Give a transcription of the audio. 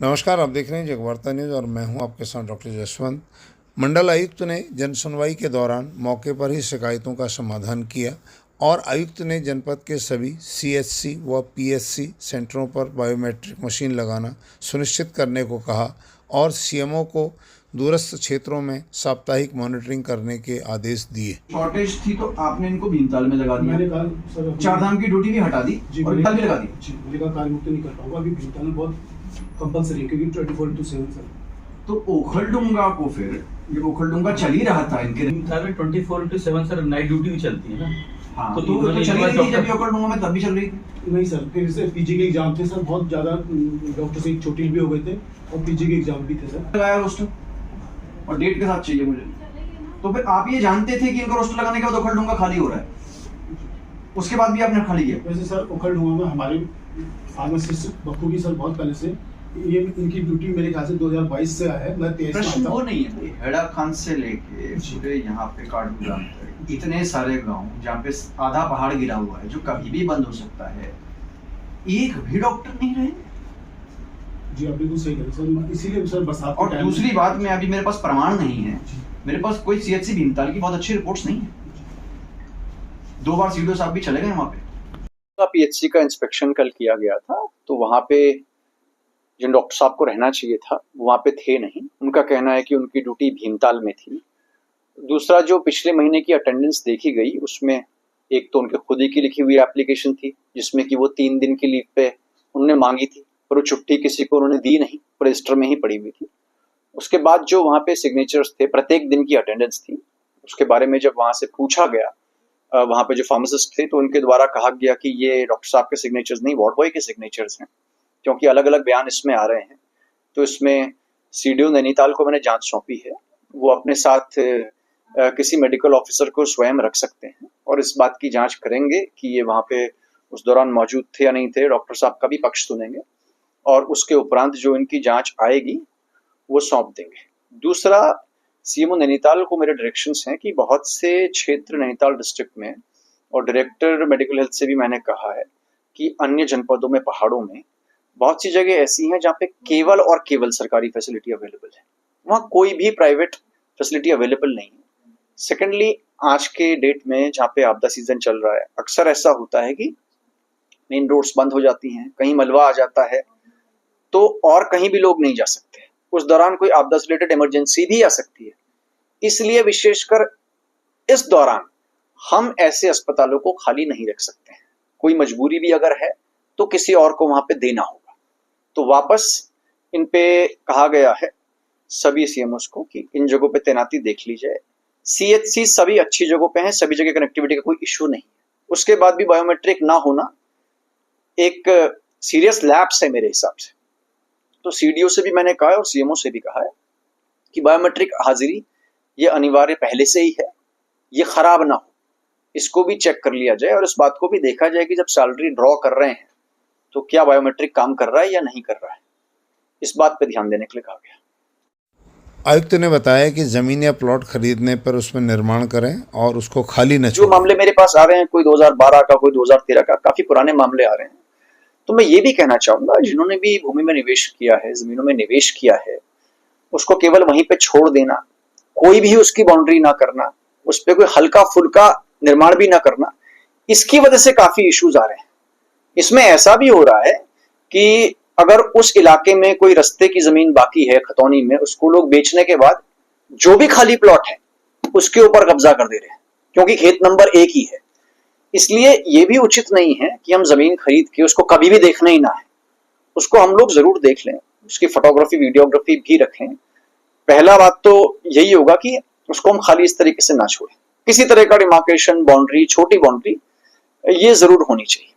नमस्कार, आप देख रहे हैं जगवार्ता न्यूज़ और मैं हूं आपके साथ डॉक्टर जसवंत। मंडल आयुक्त ने जनसुनवाई के दौरान मौके पर ही शिकायतों का समाधान किया और आयुक्त ने जनपद के सभी सीएचसी व पीएचसी सेंटरों पर बायोमेट्रिक मशीन लगाना सुनिश्चित करने को कहा और सीएमओ को दूरस्थ क्षेत्रों में साप्ताहिक मॉनिटरिंग करने के आदेश दिए। शॉर्टेज थी तो आपने इनको भीमताल में लगा दिया। मैंने कहा सर चारधाम की ड्यूटी भी हटा दी और भीमताल भी लगा दी। जी, मैंने कहा कार्य मुक्त नहीं कर पाऊंगा, अभी भीमताल में बहुत कंपलसरी है क्योंकि 24/7 सर। तो ओखलडुंगा को फिर जब ओखलडुंगा चल ही रहा था इनके भीमताल में 24/7 सर नाइट ड्यूटी भी चलती है ना। हाँ, तो तो चली रही थी जब ओखलडुंगा में तब भी चल रही थी। नहीं सर, फिर से पीजी के एग्जाम थे सर, बहुत ज्यादा डॉक्टर से चोटिल भी हो गए थे और पीजी के एग्जाम भी थे सर। लगाया रोस्टर और डेट के साथ चाहिए मुझे। तो फिर आप ये जानते थे कि इनका रोस्टर लगाने के बाद ओखलडुंगा खाली हो रहा है, उसके बाद भी आपने खाली किया? वैसे सर ओखलडुंगा में हमारे फार्मासिस्ट बखूबी सर बहुत पहले से ये इनकी ड्यूटी मेरे ख्याल से 2022 से है। मैं 23 प्रश्न वो नहीं है, हेड़ा खान से लेके पूरे यहाँ पे काठगोदाम तक इतने सारे गांव जहाँ पे आधा पहाड़ गिरा हुआ है जो कभी भी बंद हो सकता है, एक भी डॉक्टर नहीं रहे। जी आप बिल्कुल सही कह रहे सर, इसीलिए सर बरसात और दूसरी बात में अभी मेरे पास प्रमाण नहीं है, मेरे पास कोई सीएचसी भीमताल की बहुत अच्छी रिपोर्ट्स नहीं है। 2 बार सीडीओ साहब भी चले गए वहां पे। पीएचसी का इंस्पेक्शन कल किया गया था, तो वहां पे जिन डॉक्टर साहब को रहना चाहिए था वहां पे थे नहीं। उनका कहना है कि उनकी ड्यूटी भीमताल में थी। दूसरा, जो पिछले महीने की अटेंडेंस देखी गई उसमें एक तो उनके खुद ही की लिखी हुई एप्लीकेशन थी जिसमें कि वो 3 दिन की लीव पे उन्होंने मांगी थी, पर वो छुट्टी किसी को उन्होंने दी नहीं, रजिस्टर में ही पड़ी हुई थी। उसके बाद जो वहाँ पे सिग्नेचर्स थे, प्रत्येक दिन की अटेंडेंस थी, उसके बारे में जब वहाँ से पूछा गया, वहाँ पे जो फार्मासिस्ट थे, तो उनके द्वारा कहा गया कि ये डॉक्टर साहब के सिग्नेचर्स नहीं, वार्ड बॉय के सिग्नेचर्स हैं, क्योंकि अलग अलग बयान इसमें आ रहे हैं। तो इसमें सीडीओ नैनीताल को मैंने जांच सौंपी है, वो अपने साथ किसी मेडिकल ऑफिसर को स्वयं रख सकते हैं और इस बात की जांच करेंगे कि ये वहाँ पे उस दौरान मौजूद थे या नहीं थे। डॉक्टर साहब का भी पक्ष सुनेंगे और उसके उपरांत जो इनकी जांच आएगी वो सौंप देंगे। दूसरा, सीएमओ नैनीताल को मेरे डायरेक्शंस हैं कि बहुत से क्षेत्र नैनीताल डिस्ट्रिक्ट में, और डायरेक्टर मेडिकल हेल्थ से भी मैंने कहा है कि अन्य जनपदों में, पहाड़ों में बहुत सी जगह ऐसी हैं जहाँ पे केवल और केवल सरकारी फैसिलिटी अवेलेबल है, वहाँ कोई भी प्राइवेट फैसिलिटी अवेलेबल नहीं है। सेकेंडली, आज के डेट में जहाँ पे आपदा सीजन चल रहा है, अक्सर ऐसा होता है कि मेन रोड्स बंद हो जाती हैं, कहीं मलबा आ जाता है, तो और कहीं भी लोग नहीं जा सकते। उस दौरान कोई आपदा से रिलेटेड इमरजेंसी भी आ सकती है, इसलिए विशेषकर इस दौरान हम ऐसे अस्पतालों को खाली नहीं रख सकते हैं। कोई मजबूरी भी अगर है तो किसी और को वहां पे देना होगा। तो वापस इन पे कहा गया है सभी सीएमओस को कि इन जगहों पे तैनाती देख ली जाए। सीएचसी सभी अच्छी जगहों पे हैं, सभी जगह कनेक्टिविटी का कोई इश्यू नहीं है। उसके बाद भी बायोमेट्रिक ना होना एक सीरियस लैप्स है मेरे हिसाब से। तो सीडीओ से भी मैंने कहा है और सीएमओ से भी कहा है कि बायोमेट्रिक हाजिरी ये अनिवार्य पहले से ही है, ये खराब ना हो, इसको भी चेक कर लिया जाए और इस बात को भी देखा जाए कि जब सैलरी ड्रॉ कर रहे हैं तो क्या बायोमेट्रिक काम कर रहा है या नहीं कर रहा है, इस बात पे ध्यान देने के लिए कहा गया। आयुक्त ने बताया कि जमीन या प्लॉट खरीदने पर उसमें निर्माण करें और उसको खाली न जो छोड़ें। मामले मेरे पास आ रहे हैं, कोई 2012 का, कोई 2013 का, काफी पुराने मामले आ रहे हैं। तो मैं ये भी कहना चाहूंगा, जिन्होंने भी भूमि में निवेश किया है, जमीनों में निवेश किया है, उसको केवल वहीं पे छोड़ देना, कोई भी उसकी बाउंड्री ना करना, उस पर कोई हल्का फुल्का निर्माण भी ना करना, इसकी वजह से काफी इश्यूज आ रहे हैं। इसमें ऐसा भी हो रहा है कि अगर उस इलाके में कोई रस्ते की जमीन बाकी है खतौनी में, उसको लोग बेचने के बाद जो भी खाली प्लॉट है उसके ऊपर कब्जा कर दे रहे हैं, क्योंकि खेत नंबर 1 ही है। इसलिए ये भी उचित नहीं है कि हम जमीन खरीद के उसको कभी भी देखना ही ना है, उसको हम लोग जरूर देख लें, उसकी फोटोग्राफी वीडियोग्राफी भी रखें। पहला बात तो यही होगा कि उसको हम खाली इस तरीके से ना छोड़ें, किसी तरह का डिमार्केशन, बाउंड्री, छोटी बाउंड्री ये जरूर होनी चाहिए।